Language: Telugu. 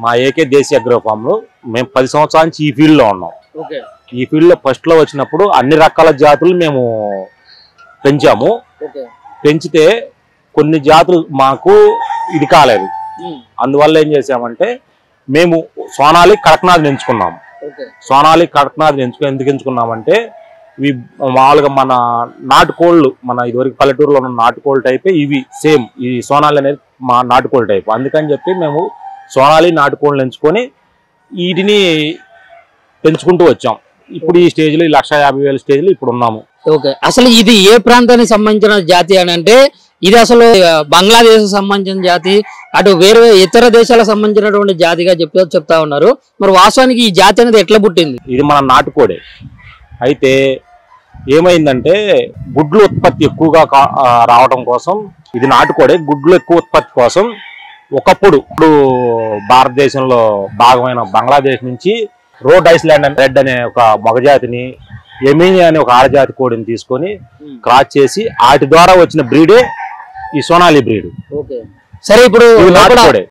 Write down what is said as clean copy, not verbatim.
మా ఏకే దేశీయ అగ్రో ఫామ్ లో మేము 10 సంవత్సరాల నుంచి ఈ ఫీల్డ్ లో ఉన్నాం. ఈ ఫీల్డ్ లో ఫస్ట్ లో వచ్చినప్పుడు అన్ని రకాల జాతులు మేము పెంచాము. పెంచితే కొన్ని జాతులు మాకు ఇది కాలేదు. అందువల్ల ఏం చేసామంటే మేము సోనాలి కడక్నాథ్ ఎంచుకున్నాము. సోనాలి కడక్నాథ్ ఎందుకు ఎంచుకున్నామంటే ఇవి మామూలుగా మన నాటుకోళ్ళు, మన ఇదివరకు పల్లెటూరులో ఉన్న నాటుకోళ్ళ టైపే ఇవి సేమ్. ఈ సోనాలి అనేది మా నాటుకోళ్ళ టైప్. అందుకని చెప్పి మేము సోనాలి నాటుకోళ్ళు ఎంచుకొని వీటిని పెంచుకుంటూ వచ్చాం. ఇప్పుడు ఈ స్టేజ్లో 1,50,000 స్టేజ్లో ఇప్పుడు ఉన్నాము. అసలు ఇది ఏ ప్రాంతానికి సంబంధించిన జాతి అని అంటే ఇది అసలు బంగ్లాదేశ్ సంబంధించిన జాతి, అటు వేరే ఇతర దేశాలకు సంబంధించినటువంటి జాతిగా చెప్తా ఉన్నారు. మరి వాస్తవానికి ఈ జాతి అనేది ఎట్లా పుట్టింది? ఇది మన నాటుకోడే. అయితే ఏమైందంటే గుడ్లు ఉత్పత్తి ఎక్కువగా రావడం కోసం, ఇది నాటుకోడే గుడ్లు ఎక్కువ ఉత్పత్తి కోసం ఒకప్పుడు భారతదేశంలో భాగమైన బంగ్లాదేశ్ నుంచి రోడ్ ఐస్లాండ్ రెడ్ అనే ఒక మగజాతిని, ఎమిని అనే ఒక ఆడజాతి కోడిని తీసుకొని క్రాస్ చేసి వాటి ద్వారా వచ్చిన బ్రీడే ఈ సోనాలి బ్రీడ్. సరే, ఇప్పుడు నాటుకోడే